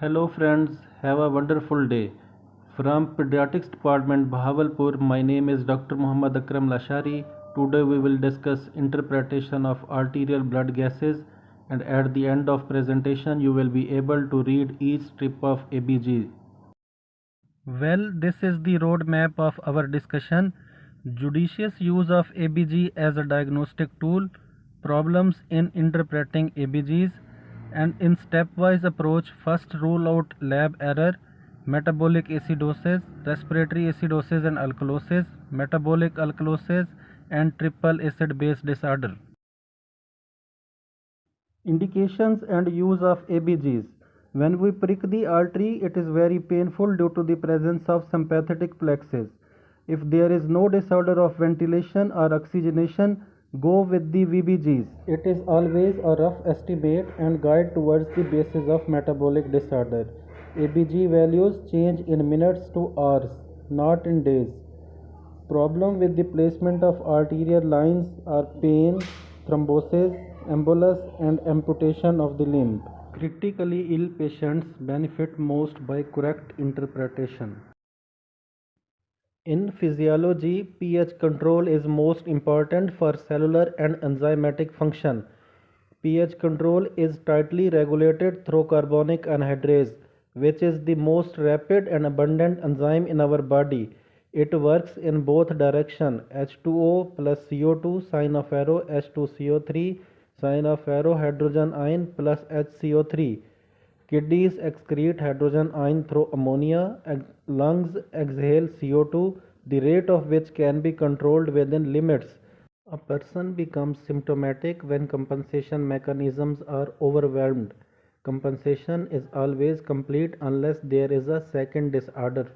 Hello friends, have a wonderful day. From Pediatrics Department Bahawalpur, my name is Dr. Muhammad Akram Lashari. Today we will discuss interpretation of arterial blood gases, and at the end of presentation you will be able to read each strip of ABG. Well, this is the roadmap of our discussion. Judicious use of ABG as a diagnostic tool, problems in interpreting ABGs, and in stepwise approach, first rule out lab error, metabolic acidosis, respiratory acidosis and alkalosis, metabolic alkalosis, and triple acid base disorder. Indications and use of ABGs. When we prick the artery, it is very painful due to the presence of sympathetic plexus. If there is no disorder of ventilation or oxygenation, go with the VBGs. It is always a rough estimate and guide towards the basis of metabolic disorder. ABG values change in minutes to hours, not in days. Problem with the placement of arterial lines are pain, thrombosis, embolus and amputation of the limb. Critically ill patients benefit most by correct interpretation. In physiology, pH control is most important for cellular and enzymatic function. pH control is tightly regulated through carbonic anhydrase, which is the most rapid and abundant enzyme in our body. It works in both direction, H2O plus CO2 sign of arrow H2CO3 sign of arrow hydrogen ion plus HCO3. Kidneys excrete hydrogen ion through ammonia, lungs exhale CO2, the rate of which can be controlled within limits. A person becomes symptomatic when compensation mechanisms are overwhelmed. Compensation is always complete unless there is a second disorder.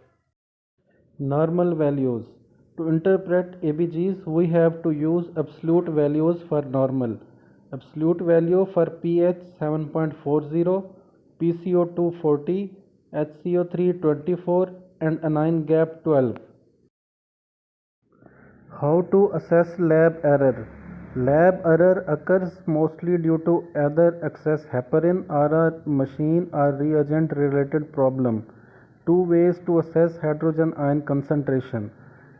Normal values. To interpret ABGs, we have to use absolute values for normal. Absolute value for pH 7.40, PCO2 40, HCO3 24 and anion gap 12. How to assess lab error? Lab error occurs mostly due to either excess heparin or a machine or reagent related problem. Two ways to assess hydrogen ion concentration.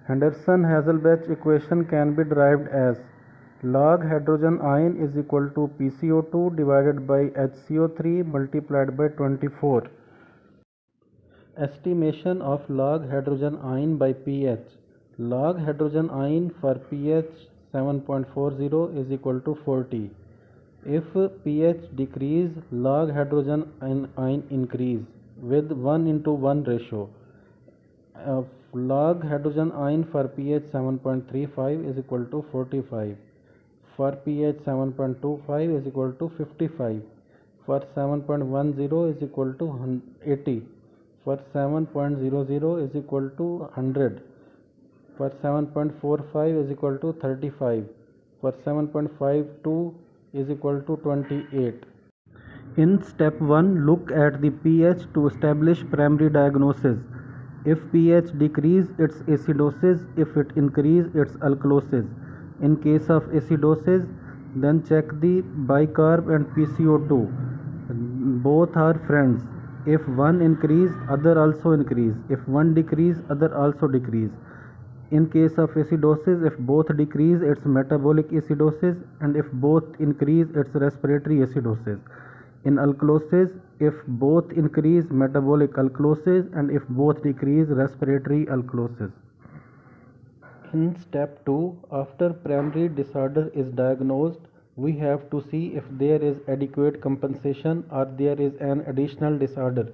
Henderson-Hasselbalch equation can be derived as log hydrogen ion is equal to PCO2 divided by HCO3 multiplied by 24. Estimation of log hydrogen ion by pH. Log hydrogen ion for pH 7.40 is equal to 40. If pH decrease, log hydrogen ion increase with 1:1 ratio. Log hydrogen ion for pH 7.35 is equal to 45. For pH 7.25 is equal to 55. For 7.10 is equal to 80. For 7.00 is equal to 100. For 7.45 is equal to 35. For 7.52 is equal to 28. In step 1, look at the pH to establish primary diagnosis. If pH decrease, it's acidosis. If it increase, it's alkalosis. In case of acidosis, then check the bicarb and PCO2. Both are friends. If one increase, other also increase. If one decrease, other also decrease. In case of acidosis, if both decrease, it's metabolic acidosis, and if both increase, it's respiratory acidosis. In alkalosis, if both increase, metabolic alkalosis, and if both decrease, respiratory alkalosis. In step 2, after primary disorder is diagnosed, we have to see if there is adequate compensation or there is an additional disorder.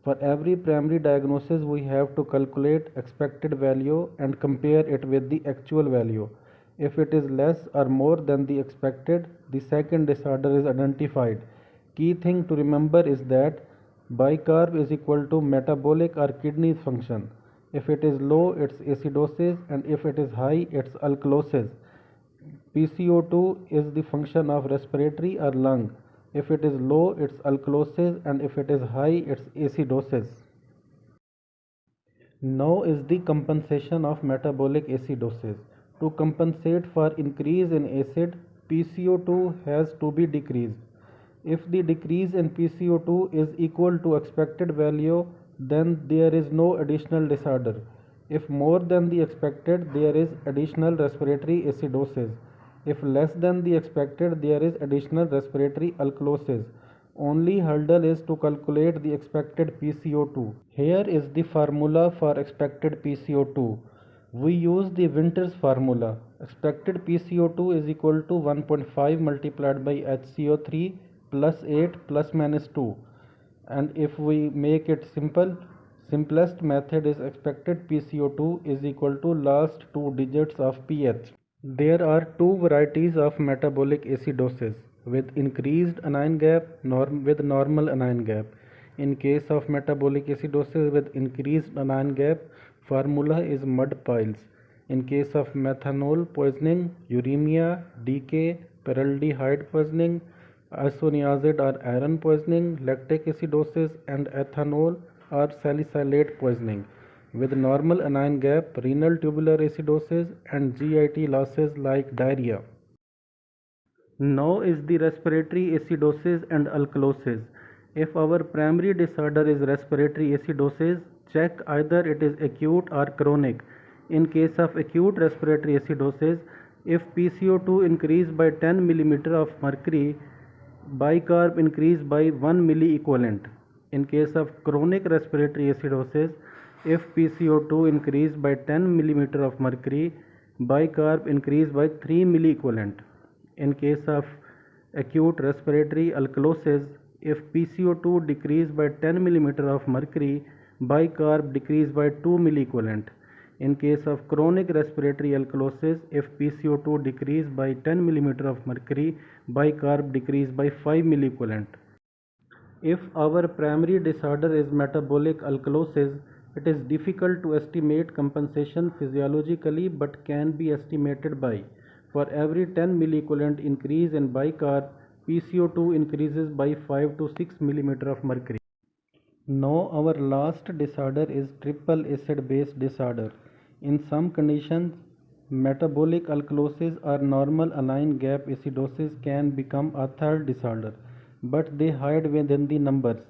For every primary diagnosis, we have to calculate expected value and compare it with the actual value. If it is less or more than the expected, the second disorder is identified. Key thing to remember is that bicarb is equal to metabolic or kidney function. If it is low, it's acidosis, and if it is high, it's alkalosis. PCO2 is the function of respiratory or lung. If it is low, it's alkalosis, and if it is high, it's acidosis. Now is the compensation of metabolic acidosis. To compensate for increase in acid, PCO2 has to be decreased. If the decrease in PCO2 is equal to expected value, then there is no additional disorder. If more than the expected, there is additional respiratory acidosis. If less than the expected, there is additional respiratory alkalosis. Only hurdle is to calculate the expected PCO2. Here is the formula for expected PCO2. We use the Winter's formula. Expected PCO2 is equal to 1.5 multiplied by HCO3 plus 8 plus minus 2. And if we make it simple, simplest method is expected PCO2 is equal to last two digits of pH. There are two varieties of metabolic acidosis, with increased anion gap with normal anion gap. In case of metabolic acidosis with increased anion gap, formula is mud piles. In case of methanol poisoning, uremia, decay, paraldehyde poisoning, isoniazid or iron poisoning, lactic acidosis, and ethanol or salicylate poisoning. With normal anion gap, renal tubular acidosis, and GIT losses like diarrhea. Now is the respiratory acidosis and alkalosis. If our primary disorder is respiratory acidosis, check either it is acute or chronic. In case of acute respiratory acidosis, if PCO2 increase by 10 mm of mercury, bicarb increase by 1 milliequivalent. In case of chronic respiratory acidosis, if PCO2 increase by 10 mm of mercury, bicarb increase by 3 milliequivalent. In case of acute respiratory alkalosis, if PCO2 decrease by 10 mm of mercury, bicarb decrease by 2 milliequivalent. In case of chronic respiratory alkalosis, if PCO2 decrease by 10 mm of mercury, bicarb decrease by 5 milliequivalent. If our primary disorder is metabolic alkalosis, it is difficult to estimate compensation physiologically but can be estimated by: for every 10 milliequivalent increase in bicarb, PCO2 increases by 5 to 6 mm of mercury. Now our last disorder is triple acid base disorder. In some conditions, metabolic alkalosis or normal anion gap acidosis can become a third disorder, but they hide within the numbers.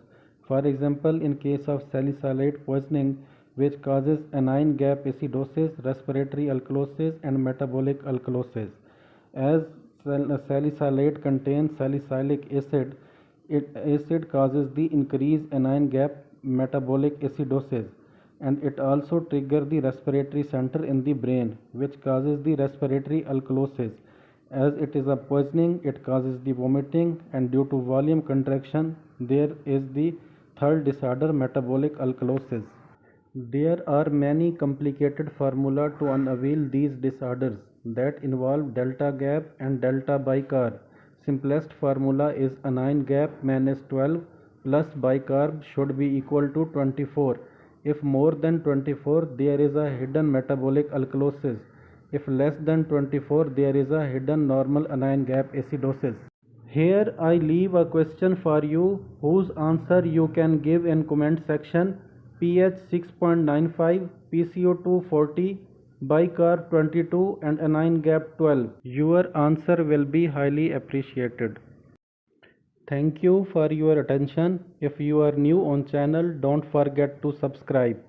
For example, in case of salicylate poisoning, which causes anion gap acidosis, respiratory alkalosis, and metabolic alkalosis. As salicylate contains salicylic acid, acid causes the increased anion gap metabolic acidosis, and it also triggers the respiratory center in the brain, which causes the respiratory alkalosis. As it is a poisoning, it causes the vomiting, and due to volume contraction, there is the third disorder, metabolic alkalosis. There are many complicated formula to unveil these disorders that involve delta gap and delta bicarb. Simplest formula is anion gap minus 12 plus bicarb should be equal to 24. If more than 24, there is a hidden metabolic alkalosis. If less than 24, there is a hidden normal anion gap acidosis. Here I leave a question for you whose answer you can give in comment section. pH 6.95, PCO2 40, bicarb 22 and anion gap 12. Your answer will be highly appreciated. Thank you for your attention. If you are new on channel, don't forget to subscribe.